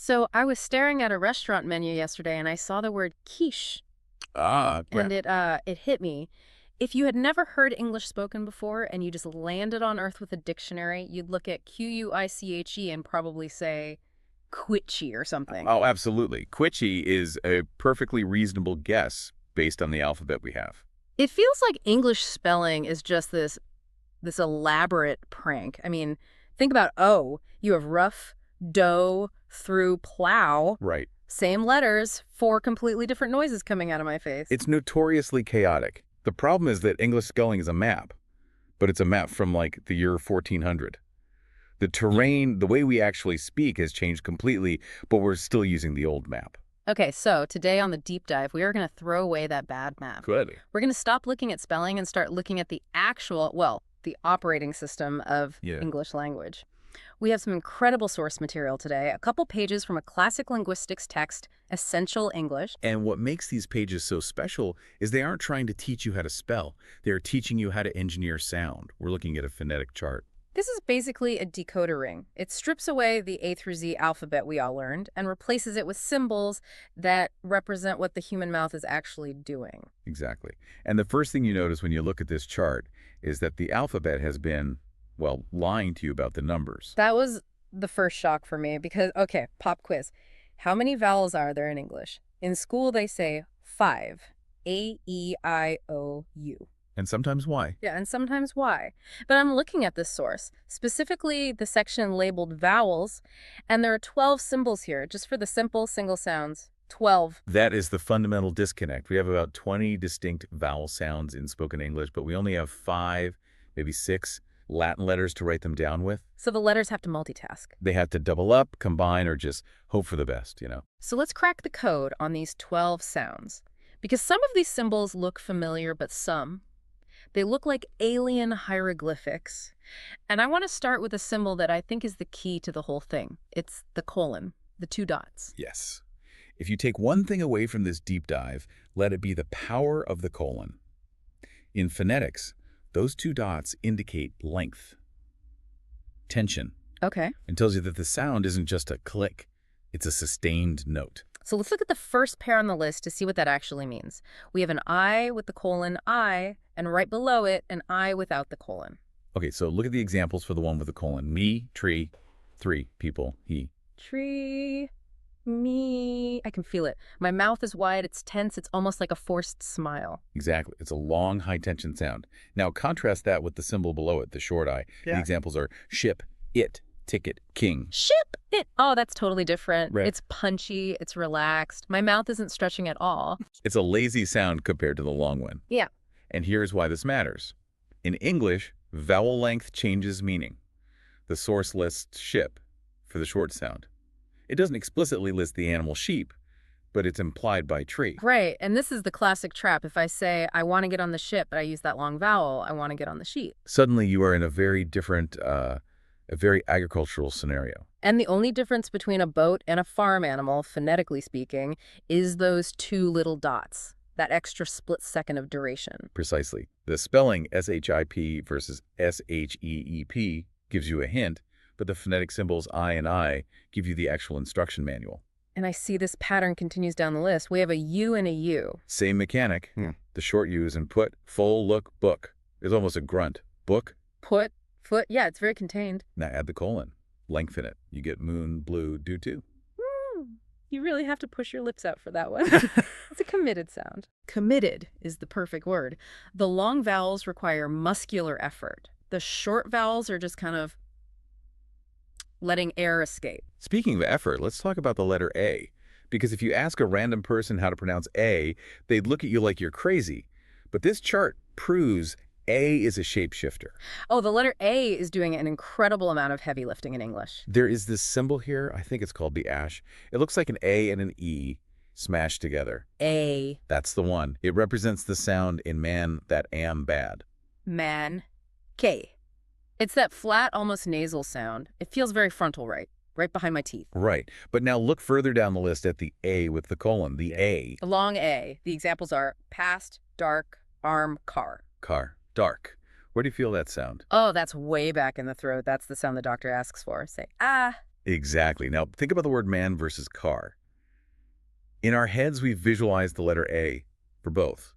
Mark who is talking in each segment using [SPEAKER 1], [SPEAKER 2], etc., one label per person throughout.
[SPEAKER 1] So I was staring at a restaurant menu yesterday and I saw the word quiche
[SPEAKER 2] Well,
[SPEAKER 1] and it hit me. If you had never heard English spoken before and you just landed on Earth with a dictionary, you'd look at Quiche and probably say quitchy or something.
[SPEAKER 2] oh, absolutely. Quitchy is a perfectly reasonable guess based on the alphabet we have.
[SPEAKER 1] It feels like English spelling is just this elaborate prank. I mean, think about O. You have rough, dough, through, plow.
[SPEAKER 2] Right.
[SPEAKER 1] Same letters, four completely different noises coming out of my face.
[SPEAKER 2] It's notoriously chaotic. The problem is that English spelling is a map, but it's a map from like the year 1400. The terrain, the way we actually speak has changed completely, but we're still using the old map.
[SPEAKER 1] Okay, so today on the deep dive, we are going to throw away that bad map.
[SPEAKER 2] Good.
[SPEAKER 1] We're going to stop looking at spelling and start looking at the actual, well, the operating system of
[SPEAKER 2] Yeah.
[SPEAKER 1] English language. We have some incredible source material today, a couple pages from a classic linguistics text, Essential English.
[SPEAKER 2] And what makes these pages so special is they aren't trying to teach you how to spell. They're teaching you how to engineer sound. We're looking at a phonetic chart.
[SPEAKER 1] This is basically a decoder ring. It strips away the A through Z alphabet we all learned and replaces it with symbols that represent what the human mouth is actually doing.
[SPEAKER 2] Exactly. And the first thing you notice when you look at this chart is that the alphabet has been, well, lying to you about the numbers.
[SPEAKER 1] That was the first shock for me because, okay, pop quiz. How many vowels are there in English? In school, they say 5. A-E-I-O-U.
[SPEAKER 2] And sometimes why?
[SPEAKER 1] Yeah, and sometimes why. But I'm looking at this source, specifically the section labeled vowels, and there are 12 symbols here, just for the simple single sounds. 12.
[SPEAKER 2] That is the fundamental disconnect. We have about 20 distinct vowel sounds in spoken English, but we only have 5, maybe 6 Latin letters to write them down with.
[SPEAKER 1] So the letters have to multitask.
[SPEAKER 2] They have to double up, combine, or just hope for the best.
[SPEAKER 1] So let's crack the code on these 12 sounds. Because some of these symbols look familiar, but some, they look like alien hieroglyphics. And I want to start with a symbol that I think is the key to the whole thing. It's the colon, the 2 dots.
[SPEAKER 2] Yes. If you take one thing away from this deep dive, let it be the power of the colon. In phonetics, those 2 dots indicate length, tension,
[SPEAKER 1] Okay.
[SPEAKER 2] and tells you that the sound isn't just a click, it's a sustained note.
[SPEAKER 1] So let's look at the first pair on the list to see what that actually means. We have an I with the colon I, and right below it, an I without the colon.
[SPEAKER 2] Okay, so look at the examples for the one with the colon. Me, tree, 3 people, he.
[SPEAKER 1] Tree, me. I can feel it. My mouth is wide, it's tense, it's almost like a forced smile.
[SPEAKER 2] Exactly. It's a long, high-tension sound. Now, contrast that with the symbol below it, the short I.
[SPEAKER 1] Yeah.
[SPEAKER 2] The examples are ship, it, ticket, king.
[SPEAKER 1] Ship it. Oh, that's totally different.
[SPEAKER 2] Right.
[SPEAKER 1] It's punchy, it's relaxed. My mouth isn't stretching at all.
[SPEAKER 2] It's a lazy sound compared to the long one.
[SPEAKER 1] Yeah.
[SPEAKER 2] And here's why this matters. In English, vowel length changes meaning. The source lists ship for the short sound. It doesn't explicitly list the animal sheep, but it's implied by tree.
[SPEAKER 1] Right. And this is the classic trap. If I say, I want to get on the ship, but I use that long vowel, I want to get on the sheet.
[SPEAKER 2] Suddenly you are in a very different, a very agricultural scenario.
[SPEAKER 1] And the only difference between a boat and a farm animal, phonetically speaking, is those 2 little dots, that extra split second of duration.
[SPEAKER 2] Precisely. The spelling S-H-I-P versus S-H-E-E-P gives you a hint, but the phonetic symbols I and I give you the actual instruction manual.
[SPEAKER 1] And I see this pattern continues down the list. We have a U and a U.
[SPEAKER 2] Same mechanic. The short U is in put, full, look, book. It's almost a grunt. Book.
[SPEAKER 1] Put, foot. Yeah, it's very contained.
[SPEAKER 2] Now add the colon. Lengthen it. You get moon, blue, do too.
[SPEAKER 1] You really have to push your lips out for that one. It's a committed sound. Committed is the perfect word. The long vowels require muscular effort. The short vowels are just kind of letting air escape.
[SPEAKER 2] Speaking of effort, let's talk about the letter A. Because if you ask a random person how to pronounce A, they'd look at you like you're crazy. But this chart proves A is a shapeshifter.
[SPEAKER 1] Oh, the letter A is doing an incredible amount of heavy lifting in English.
[SPEAKER 2] There is this symbol here, I think it's called the ash. It looks like an A and an E smashed together.
[SPEAKER 1] A,
[SPEAKER 2] That's the one. It represents the sound in man that am bad.
[SPEAKER 1] man, K. It's that flat, almost nasal sound. It feels very frontal right behind my teeth.
[SPEAKER 2] Right. But now look further down the list at the A with the colon, the A.
[SPEAKER 1] The long A. The examples are past, dark, arm, car.
[SPEAKER 2] Car. Dark. Where do you feel that sound?
[SPEAKER 1] Oh, that's way back in the throat. That's the sound the doctor asks for. Say, ah.
[SPEAKER 2] Exactly. Now, think about the word man versus car. In our heads, we visualize the letter A for both.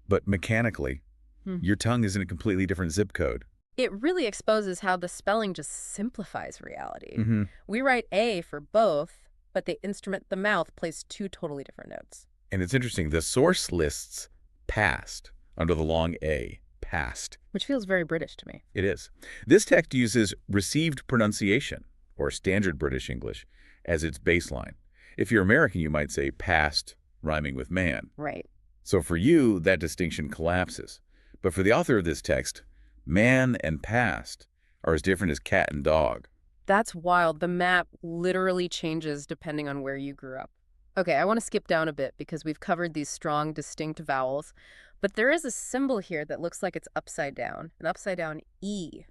[SPEAKER 2] But mechanically,
[SPEAKER 1] Hmm.
[SPEAKER 2] your tongue is in a completely different zip code.
[SPEAKER 1] It really exposes how the spelling just simplifies reality.
[SPEAKER 2] Mm-hmm.
[SPEAKER 1] We write A for both, but the instrument, the mouth, plays two totally different notes.
[SPEAKER 2] And it's interesting. The source lists past under the long A, past.
[SPEAKER 1] Which feels very British to me.
[SPEAKER 2] It is. This text uses received pronunciation, or standard British English, as its baseline. If you're American, you might say past rhyming with man.
[SPEAKER 1] Right.
[SPEAKER 2] So for you, that distinction collapses. But for the author of this text, man and past are as different as cat and dog.
[SPEAKER 1] That's wild. The map literally changes depending on where you grew up. Okay, I want to skip down a bit because we've covered these strong, distinct vowels. But there is a symbol here that looks like it's upside down, an upside down E.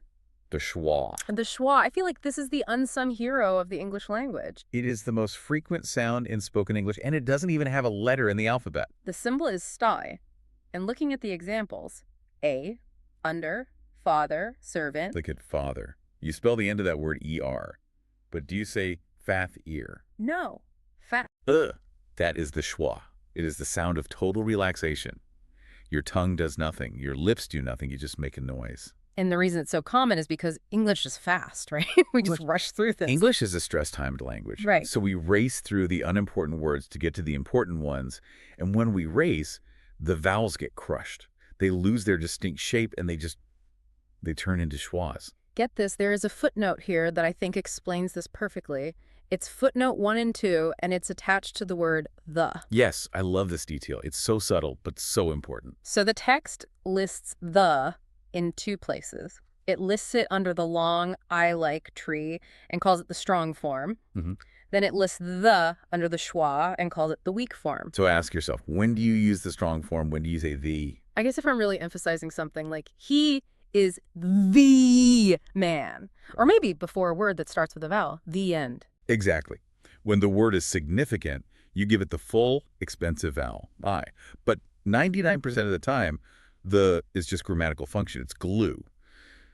[SPEAKER 2] The schwa.
[SPEAKER 1] And the schwa, I feel like this is the unsung hero of the English language.
[SPEAKER 2] It is the most frequent sound in spoken English, and it doesn't even have a letter in the alphabet.
[SPEAKER 1] The symbol is sty. And looking at the examples, A, under, father, servant.
[SPEAKER 2] Look at father. You spell the end of that word ER. But do you say fath ear?
[SPEAKER 1] No, fat.
[SPEAKER 2] Ugh. That is the schwa. It is the sound of total relaxation. Your tongue does nothing. Your lips do nothing. You just make a noise.
[SPEAKER 1] And the reason it's so common is because English is fast, right? We just rush through this.
[SPEAKER 2] English is a stress-timed language.
[SPEAKER 1] Right.
[SPEAKER 2] So we race through the unimportant words to get to the important ones. And when we race, the vowels get crushed. They lose their distinct shape and they turn into schwas.
[SPEAKER 1] Get this, there is a footnote here that I think explains this perfectly. It's footnote 1 and 2, and it's attached to the word the.
[SPEAKER 2] Yes, I love this detail. It's so subtle, but so important.
[SPEAKER 1] So the text lists the in two places. It lists it under the long I-like tree and calls it the strong form.
[SPEAKER 2] Mhm.
[SPEAKER 1] Then it lists the under the schwa and calls it the weak form.
[SPEAKER 2] So ask yourself, when do you use the strong form? When do you say the?
[SPEAKER 1] I guess if I'm really emphasizing something like he is the man, or maybe before a word that starts with a vowel, the end.
[SPEAKER 2] Exactly. When the word is significant, you give it the full, expensive vowel, I. But 99% of the time, the is just grammatical function. It's glue.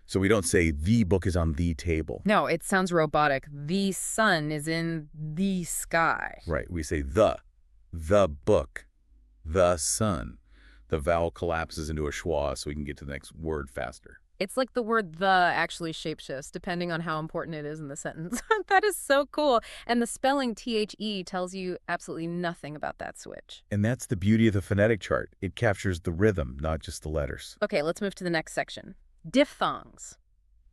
[SPEAKER 2] So we don't say the book is on the table.
[SPEAKER 1] No, it sounds robotic. The sun is in the sky.
[SPEAKER 2] Right. We say the book, the sun. The vowel collapses into a schwa so we can get to the next word faster.
[SPEAKER 1] It's like the word the actually shapeshifts depending on how important it is in the sentence. That is so cool. And the spelling THE tells you absolutely nothing about that switch.
[SPEAKER 2] And that's the beauty of the phonetic chart. It captures the rhythm, not just the letters.
[SPEAKER 1] Okay, let's move to the next section. Diphthongs,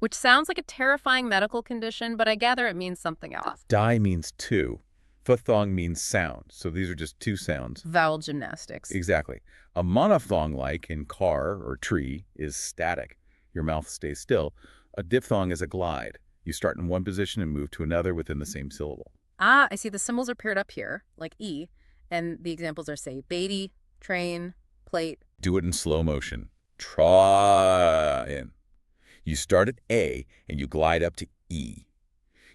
[SPEAKER 1] which sounds like a terrifying medical condition, but I gather it means something else.
[SPEAKER 2] Di means two. Phthong means sound. So these are just two sounds.
[SPEAKER 1] Vowel gymnastics.
[SPEAKER 2] Exactly. A monophthong, like in car or tree, is static. Your mouth stays still. A diphthong is a glide. You start in one position and move to another within the same syllable.
[SPEAKER 1] Ah, I see the symbols are paired up here, like E, and the examples are, say, Beatty, train, plate.
[SPEAKER 2] Do it in slow motion. Try in. You start at A and you glide up to E.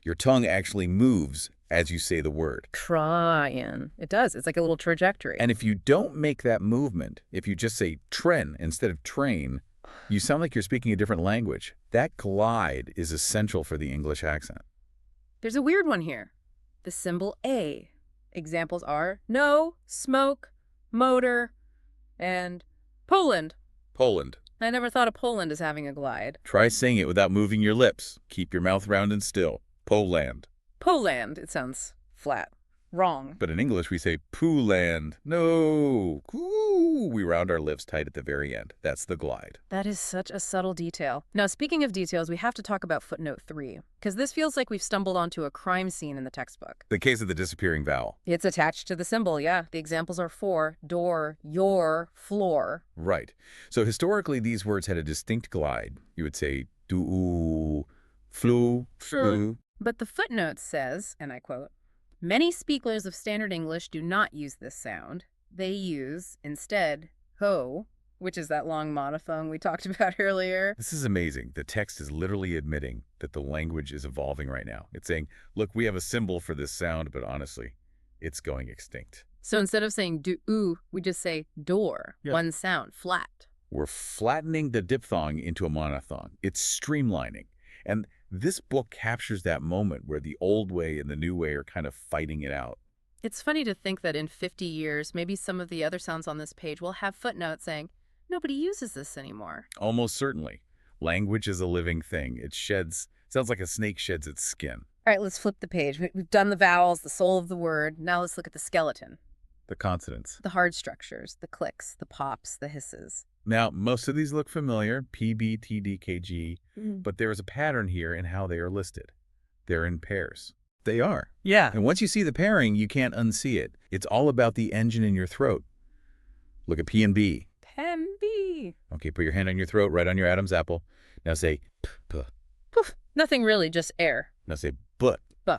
[SPEAKER 2] Your tongue actually moves as you say the word.
[SPEAKER 1] Tryin. It does. It's like a little trajectory.
[SPEAKER 2] And if you don't make that movement, if you just say tren instead of train, you sound like you're speaking a different language. That glide is essential for the English accent.
[SPEAKER 1] There's a weird one here. The symbol A. Examples are no, smoke, motor, and Poland.
[SPEAKER 2] Poland.
[SPEAKER 1] I never thought of Poland as having a glide.
[SPEAKER 2] Try saying it without moving your lips. Keep your mouth round and still. Poland.
[SPEAKER 1] Poland, it sounds flat. Wrong.
[SPEAKER 2] But in English, we say Pooland. No. Coo. We round our lips tight at the very end. That's the glide.
[SPEAKER 1] That is such a subtle detail. Now, speaking of details, we have to talk about footnote 3, because this feels like we've stumbled onto a crime scene in the textbook.
[SPEAKER 2] The case of the disappearing vowel.
[SPEAKER 1] It's attached to the symbol, yeah. The examples are for, door, your, floor.
[SPEAKER 2] Right. So historically, these words had a distinct glide. You would say do, flu, flu.
[SPEAKER 1] But the footnote says, and I quote, many speakers of Standard English do not use this sound. They use, instead, ho, which is that long monophthong we talked about earlier.
[SPEAKER 2] This is amazing. The text is literally admitting that the language is evolving right now. It's saying, look, we have a symbol for this sound, but honestly, it's going extinct.
[SPEAKER 1] So instead of saying do, we just say door,
[SPEAKER 2] Yeah.
[SPEAKER 1] one sound, flat.
[SPEAKER 2] We're flattening the diphthong into a monophthong. It's streamlining. And This book captures that moment where the old way and the new way are kind of fighting it out.
[SPEAKER 1] It's funny to think that in 50 years, maybe some of the other sounds on this page will have footnotes saying, nobody uses this anymore.
[SPEAKER 2] Almost certainly. Language is a living thing. Sounds like a snake sheds its skin.
[SPEAKER 1] All right, let's flip the page. We've done the vowels, the soul of the word. Now let's look at the skeleton.
[SPEAKER 2] The consonants.
[SPEAKER 1] The hard structures, the clicks, the pops, the hisses.
[SPEAKER 2] Now, most of these look familiar, P, B, T, D, K, G,
[SPEAKER 1] Mm.
[SPEAKER 2] but there is a pattern here in how they are listed. They're in pairs. They are.
[SPEAKER 1] Yeah.
[SPEAKER 2] And once you see the pairing, you can't unsee it. It's all about the engine in your throat. Look at P and B.
[SPEAKER 1] Pemby.
[SPEAKER 2] Okay, put your hand on your throat, right on your Adam's apple. Now say p, p.
[SPEAKER 1] Poof. Nothing really, just air.
[SPEAKER 2] Now say but.
[SPEAKER 1] Buh.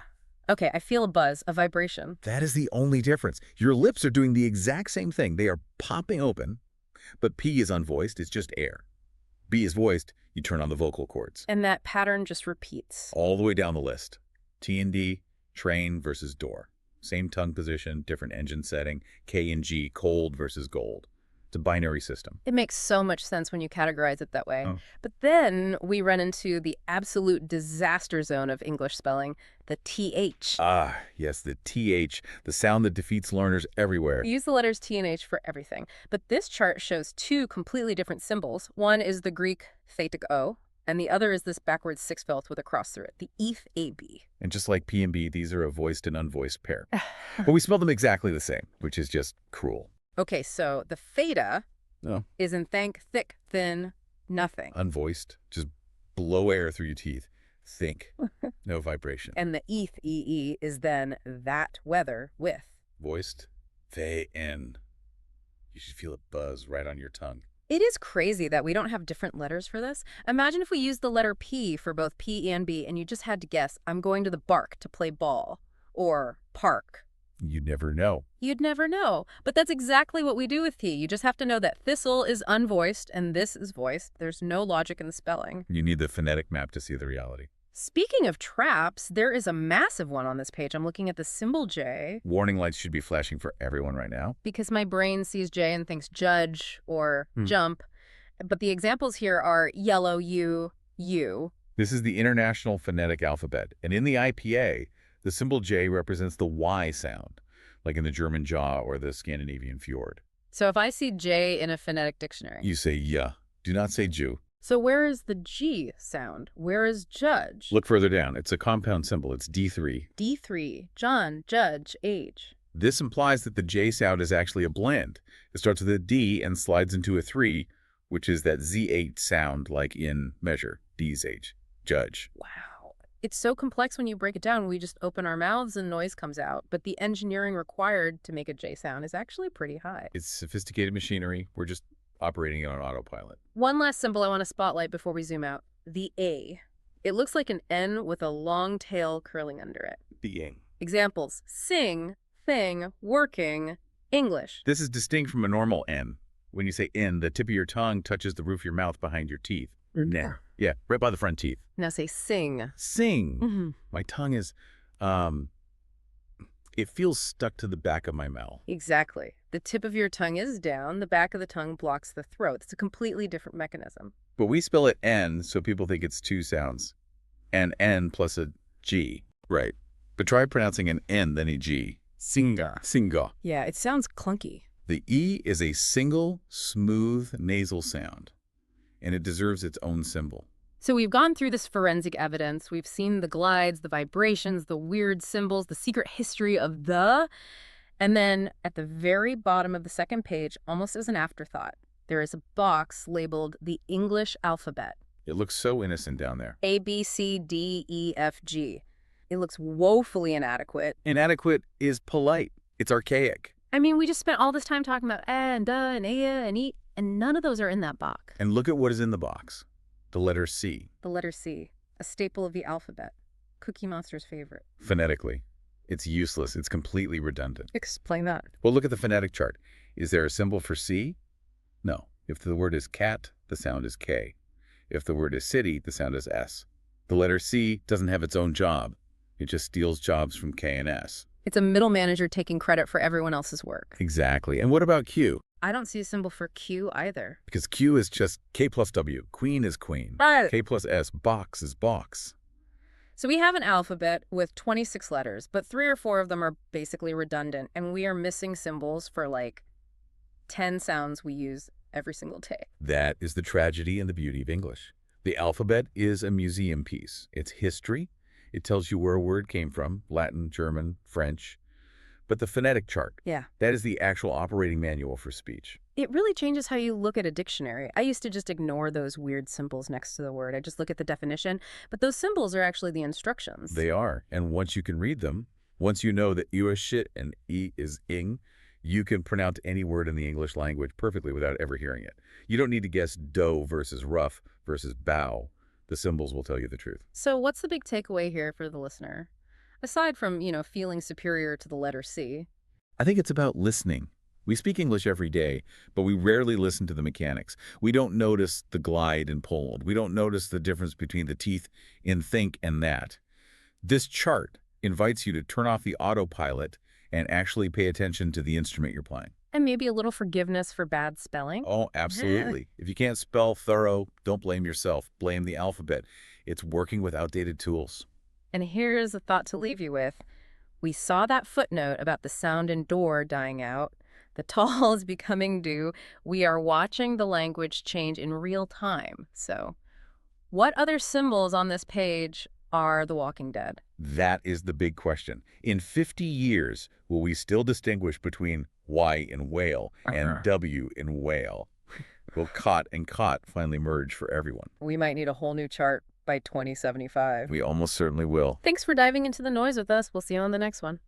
[SPEAKER 1] Okay, I feel a buzz, a vibration.
[SPEAKER 2] That is the only difference. Your lips are doing the exact same thing. They are popping open, but P is unvoiced. It's just air. B is voiced. You turn on the vocal cords.
[SPEAKER 1] And that pattern just repeats.
[SPEAKER 2] All the way down the list. T and D, train versus door. Same tongue position, different engine setting. K and G, cold versus gold. It's a binary system.
[SPEAKER 1] It makes so much sense when you categorize it that way.
[SPEAKER 2] Oh.
[SPEAKER 1] But then we run into the absolute disaster zone of English spelling, the TH.
[SPEAKER 2] Ah, yes, the TH, the sound that defeats learners everywhere.
[SPEAKER 1] We use the letters T and H for everything. But this chart shows two completely different symbols. One is the Greek thetic O, and the other is this backwards six fifth with a cross through it, the ETH AB.
[SPEAKER 2] And just like P and B, these are a voiced and unvoiced pair. But we spell them exactly the same, which is just cruel.
[SPEAKER 1] Okay, so the theta
[SPEAKER 2] No.
[SPEAKER 1] is in thank, thick, thin, nothing.
[SPEAKER 2] Unvoiced, just blow air through your teeth. Think, no vibration.
[SPEAKER 1] And the ETH EE is then that weather with.
[SPEAKER 2] Voiced, they in. You should feel a buzz right on your tongue.
[SPEAKER 1] It is crazy that we don't have different letters for this. Imagine if we used the letter P for both P and B and you just had to guess, I'm going to the bark to play ball, or park.
[SPEAKER 2] You never know.
[SPEAKER 1] You'd never know. But that's exactly what we do with T. You just have to know that thistle is unvoiced and this is voiced. There's no logic in the spelling.
[SPEAKER 2] You need the phonetic map to see the reality.
[SPEAKER 1] Speaking of traps, there is a massive one on this page. I'm looking at the symbol J
[SPEAKER 2] Warning lights should be flashing for everyone right now.
[SPEAKER 1] because my brain sees J and thinks judge or jump. But the examples here are yellow U, U.
[SPEAKER 2] This is the International Phonetic Alphabet, and in the IPA, the symbol J represents the Y sound, like in the German jaw or the Scandinavian fjord.
[SPEAKER 1] So if I see J in a phonetic dictionary.
[SPEAKER 2] You say yeah. Do not say Jew.
[SPEAKER 1] So where is the G sound? Where is judge?
[SPEAKER 2] Look further down. It's a compound symbol. It's D3.
[SPEAKER 1] D3, John, judge, age.
[SPEAKER 2] This implies that the J sound is actually a blend. It starts with a D and slides into a 3, which is that Z8 sound like in measure, D's H, judge.
[SPEAKER 1] Wow. It's so complex when you break it down. We just open our mouths and noise comes out. But the engineering required to make a J sound is actually pretty high.
[SPEAKER 2] It's sophisticated machinery. We're just operating it on autopilot.
[SPEAKER 1] One last symbol I want to spotlight before we zoom out. The A. It looks like an N with a long tail curling under it.
[SPEAKER 2] Being.
[SPEAKER 1] Examples: sing, thing, working, English.
[SPEAKER 2] This is distinct from a normal N. When you say N, the tip of your tongue touches the roof of your mouth behind your teeth. Nah. Yeah, right by the front teeth.
[SPEAKER 1] Now say sing.
[SPEAKER 2] Sing.
[SPEAKER 1] Mm-hmm.
[SPEAKER 2] My tongue is, it feels stuck to the back of my mouth.
[SPEAKER 1] Exactly. The tip of your tongue is down. The back of the tongue blocks the throat. It's a completely different mechanism.
[SPEAKER 2] But we spell it N, so people think it's two sounds. An N plus a G. Right. But try pronouncing an N, then a G. Singa. Singa.
[SPEAKER 1] Yeah, it sounds clunky.
[SPEAKER 2] The E is a single, smooth nasal sound, and it deserves its own symbol.
[SPEAKER 1] So we've gone through this forensic evidence. We've seen the glides, the vibrations, the weird symbols, the secret history of the... And then at the very bottom of the second page, almost as an afterthought, there is a box labeled the English alphabet.
[SPEAKER 2] It looks so innocent down there.
[SPEAKER 1] A, B, C, D, E, F, G. It looks woefully inadequate.
[SPEAKER 2] Inadequate is polite. It's archaic.
[SPEAKER 1] I mean, we just spent all this time talking about and duh and and e, and none of those are in that box.
[SPEAKER 2] And look at what is in the box. The letter C.
[SPEAKER 1] The letter C, a staple of the alphabet. Cookie Monster's favorite.
[SPEAKER 2] Phonetically. It's useless. It's completely redundant.
[SPEAKER 1] Explain that.
[SPEAKER 2] Well, look at the phonetic chart. Is there a symbol for C? No. If the word is cat, the sound is K. If the word is city, the sound is S. The letter C doesn't have its own job. It just steals jobs from K and S.
[SPEAKER 1] It's a middle manager taking credit for everyone else's work.
[SPEAKER 2] Exactly. And what about Q?
[SPEAKER 1] I don't see a symbol for Q either.
[SPEAKER 2] Because Q is just K plus W. Queen is queen.
[SPEAKER 1] Right.
[SPEAKER 2] K plus S. Box is box.
[SPEAKER 1] So we have an alphabet with 26 letters, but 3 or 4 of them are basically redundant, and we are missing symbols for like 10 sounds we use every single day.
[SPEAKER 2] That is the tragedy and the beauty of English. The alphabet is a museum piece. It's history. It tells you where a word came from, Latin, German, French. But the phonetic chart,
[SPEAKER 1] Yeah.
[SPEAKER 2] that is the actual operating manual for speech.
[SPEAKER 1] It really changes how you look at a dictionary. I used to just ignore those weird symbols next to the word. I just look at the definition, but those symbols are actually the instructions.
[SPEAKER 2] They are. And once you can read them, once you know that U is shit and E is ing, you can pronounce any word in the English language perfectly without ever hearing it. You don't need to guess dough versus rough versus bow. The symbols will tell you the truth.
[SPEAKER 1] So what's the big takeaway here for the listener? Aside from, feeling superior to the letter C.
[SPEAKER 2] I think it's about listening. We speak English every day, but we rarely listen to the mechanics. We don't notice the glide in Poland. We don't notice the difference between the teeth in think and that. This chart invites you to turn off the autopilot and actually pay attention to the instrument you're playing.
[SPEAKER 1] And maybe a little forgiveness for bad spelling.
[SPEAKER 2] Oh, absolutely. If you can't spell thorough, don't blame yourself. Blame the alphabet. It's working with outdated tools.
[SPEAKER 1] And here's a thought to leave you with. We saw that footnote about the sound in door dying out. The tall is becoming due. We are watching the language change in real time. So, what other symbols on this page are The Walking Dead?
[SPEAKER 2] That is the big question. In 50 years, will we still distinguish between Y in whale and W in whale? Will cot and cot finally merge for everyone?
[SPEAKER 1] We might need a whole new chart by 2075.
[SPEAKER 2] We almost certainly will.
[SPEAKER 1] Thanks for diving into the noise with us. We'll see you on the next one.